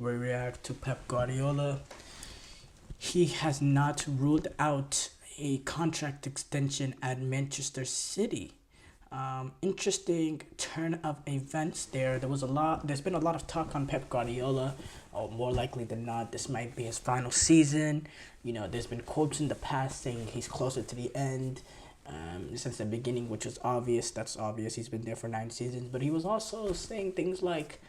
we react to Pep Guardiola. He has not ruled out a contract extension at Manchester City. Interesting turn of events there. There's been a lot of talk on Pep Guardiola. Oh, more likely than not, this might be his final season. There's been quotes in the past saying he's closer to the end since the beginning, which was obvious. That's obvious. He's been there for 9 seasons. But he was also saying things like,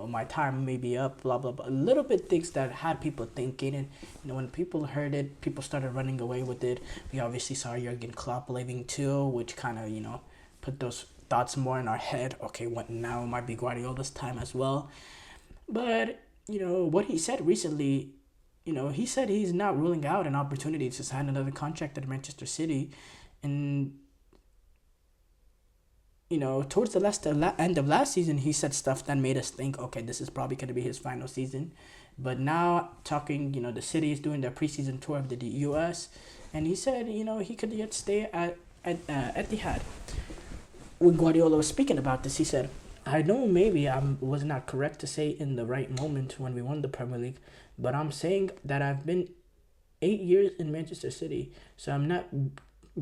my time may be up, blah, blah, blah. A little bit things that had people thinking. And, when people heard it, people started running away with it. We obviously saw Jurgen Klopp leaving too, which kind of, put those thoughts more in our head. Okay, what now might be Guardiola's time as well. But, what he said recently, he said he's not ruling out an opportunity to sign another contract at Manchester City. And, towards the end of last season, he said stuff that made us think, okay, this is probably going to be his final season. But now, talking, the City is doing their preseason tour of the U.S., and he said, he could yet stay at Etihad. When Guardiola was speaking about this, he said, I know maybe I was not correct to say in the right moment when we won the Premier League, but I'm saying that I've been 8 years in Manchester City, so I'm not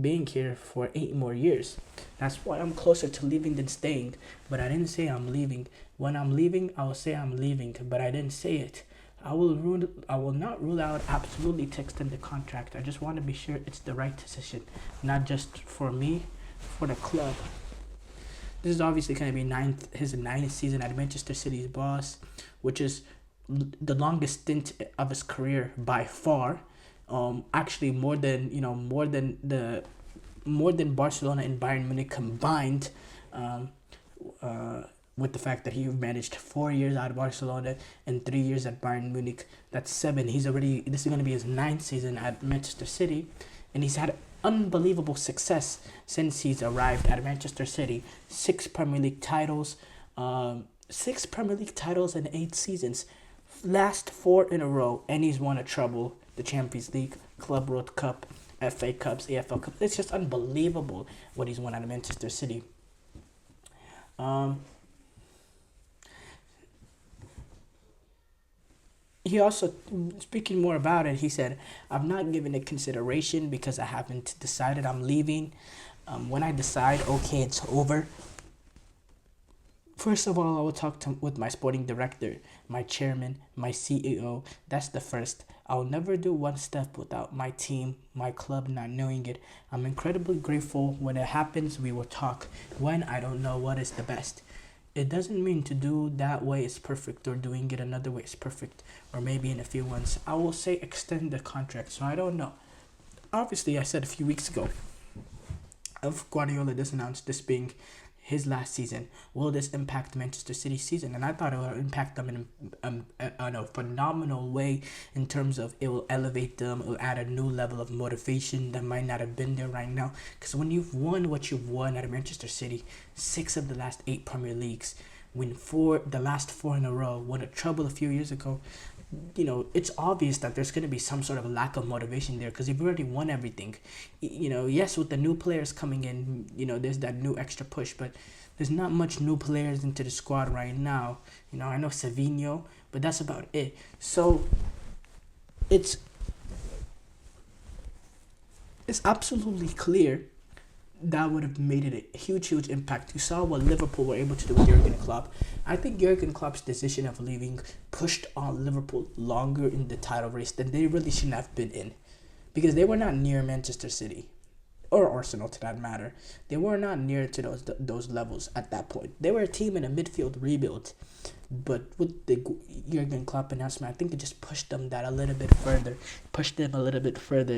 being here for 8 more years. That's why I'm closer to leaving than staying, but I didn't say I'm leaving. When I'm leaving, I will say I'm leaving, but I didn't say it. I will not rule out absolutely to extend the contract. I just want to be sure it's the right decision, not just for me, for the club. This is obviously going to be his ninth season at Manchester City's boss, which is the longest stint of his career by far. Actually more than Barcelona and Bayern Munich combined. With the fact that he managed 4 years at Barcelona and 3 years at Bayern Munich, that's 7. This is going to be his 9th season at Manchester City, and he's had unbelievable success since he's arrived at Manchester City. 6 Premier League titles, 6 Premier League titles in 8 seasons. Last 4 in a row, and he's won a treble: the Champions League, Club World Cup, FA Cups, AFL Cups. It's just unbelievable what he's won at Manchester City. He also, speaking more about it, he said, "I'm not giving it consideration because I haven't decided I'm leaving. When I decide, okay, it's over. First of all, I will talk with my sporting director, my chairman, my CEO. That's the first. I'll never do one step without my team, my club not knowing it. I'm incredibly grateful. When it happens, we will talk. When, I don't know what is the best. It doesn't mean to do that way is perfect or doing it another way is perfect. Or maybe in a few months, I will say extend the contract. So I don't know." Obviously, I said a few weeks ago, if Guardiola does announce this being his last season, will this impact Manchester City's season? And I thought it would impact them in a phenomenal way in terms of it will elevate them, it will add a new level of motivation that might not have been there right now. Because when you've won what you've won at Manchester City, 6 of the last 8 Premier Leagues, win the last 4 in a row, won a treble a few years ago, it's obvious that there's going to be some sort of lack of motivation there because you've already won everything. Yes, with the new players coming in, there's that new extra push, but there's not much new players into the squad right now. I know Savinho, but that's about it. So it's absolutely clear that would have made it a huge impact. You saw what Liverpool were able to do with Jurgen Klopp. I think Jurgen Klopp's decision of leaving pushed on Liverpool longer in the title race than they really shouldn't have been in, because they were not near Manchester City or Arsenal, to that matter. They were not near to those levels at that point. They were a team in a midfield rebuild, but with the Jurgen Klopp announcement, I think it just pushed them a little bit further.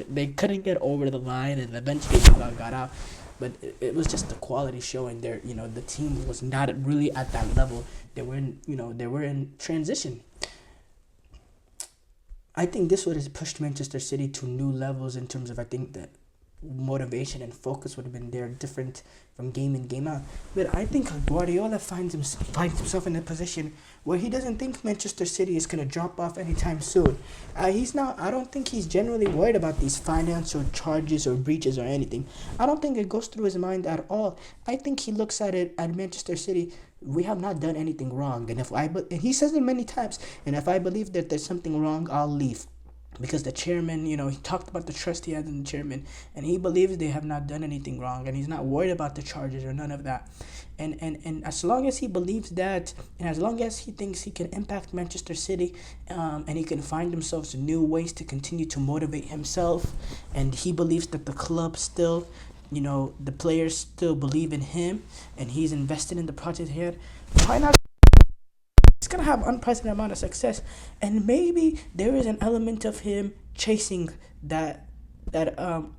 They couldn't get over the line, and eventually got out. But it was just the quality showing there. The team was not really at that level. They were in transition. I think this would have pushed Manchester City to new levels in terms of, I think, that motivation and focus would have been there, different from game in, game out. But I think Guardiola finds himself in a position where he doesn't think Manchester City is going to drop off anytime soon. I don't think he's generally worried about these financial charges or breaches or anything. I don't think it goes through his mind at all. I think he looks at it at Manchester City we have not done anything wrong. And and he says it many times, and if I believe that there's something wrong, I'll leave. Because the chairman, he talked about the trust he has in the chairman, and he believes they have not done anything wrong, and he's not worried about the charges or none of that. And as long as he believes that, and as long as he thinks he can impact Manchester City, and he can find himself new ways to continue to motivate himself, and he believes that the club still, the players still believe in him, and he's invested in the project here, why not? It's gonna have unprecedented amount of success, and maybe there is an element of him chasing that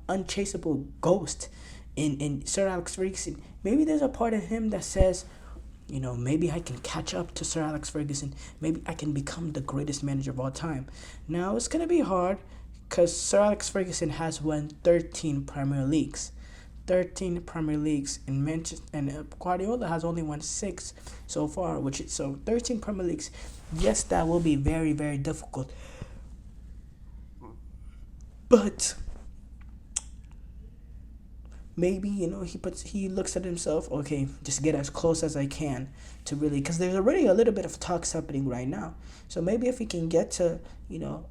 unchaseable ghost in Sir Alex Ferguson. Maybe there's a part of him that says, maybe I can catch up to Sir Alex Ferguson. Maybe I can become the greatest manager of all time. Now it's gonna be hard because Sir Alex Ferguson has won 13 Premier Leagues. 13 Premier Leagues in Manchester, and Guardiola has only won 6 so far, which is so 13 Premier Leagues. Yes, that will be very, very difficult. But maybe he looks at himself, okay, just get as close as I can to really, because there's already a little bit of talks happening right now. So maybe if he can get to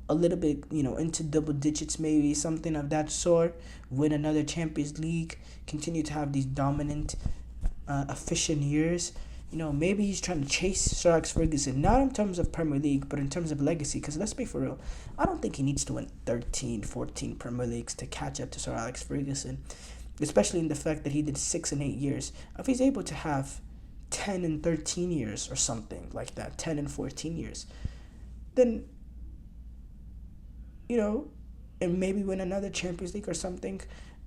a little bit into double digits, maybe something of that sort, win another Champions League, continue to have these dominant efficient years. Maybe he's trying to chase Sir Alex Ferguson, not in terms of Premier League, but in terms of legacy. Because let's be for real, I don't think he needs to win 13, 14 Premier Leagues to catch up to Sir Alex Ferguson, especially in the fact that he did 6 and 8 years. If he's able to have 10 and 13 years or something like that, 10 and 14 years, then, and maybe win another Champions League or something.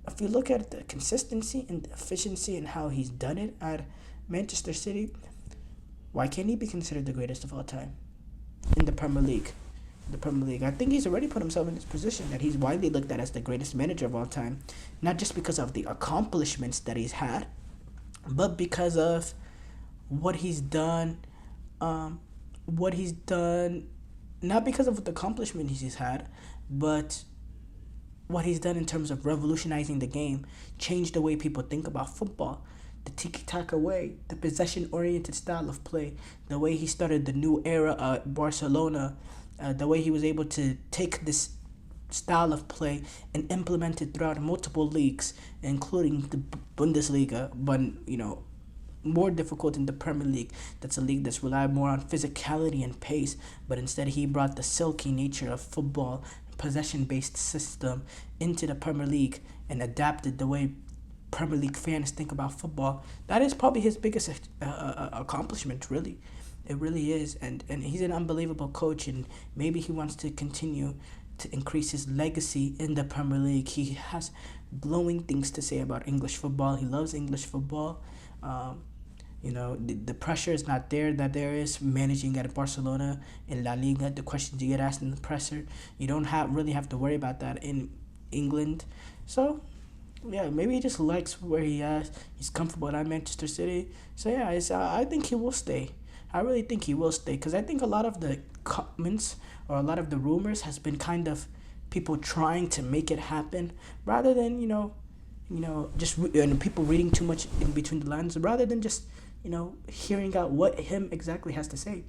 If you look at the consistency and the efficiency and how he's done it at Manchester City, why can't he be considered the greatest of all time in the Premier League? I think he's already put himself in this position that he's widely looked at as the greatest manager of all time, not just because of the accomplishments that he's had, but because of what he's done, not because of the accomplishments he's had, but what he's done in terms of revolutionizing the game, changed the way people think about football, the tiki-taka way, the possession-oriented style of play, the way he started the new era at Barcelona, the way he was able to take this style of play and implement it throughout multiple leagues, including the Bundesliga, but, more difficult in the Premier League. That's a league that's relied more on physicality and pace, but instead he brought the silky nature of football, possession-based system into the Premier League and adapted the way Premier League fans think about football. That is probably his biggest accomplishment, really. It really is, and he's an unbelievable coach, and maybe he wants to continue to increase his legacy in the Premier League. He has glowing things to say about English football. He loves English football. The pressure is not there that there is managing at Barcelona in La Liga. The questions you get asked in the presser, you don't really have to worry about that in England. So, yeah, maybe he just likes where he is. He's comfortable at Manchester City. So, yeah, I think he will stay. I really think he will stay, because I think a lot of the comments or a lot of the rumors has been kind of people trying to make it happen rather than, just people reading too much in between the lines rather than just, hearing out what him exactly has to say.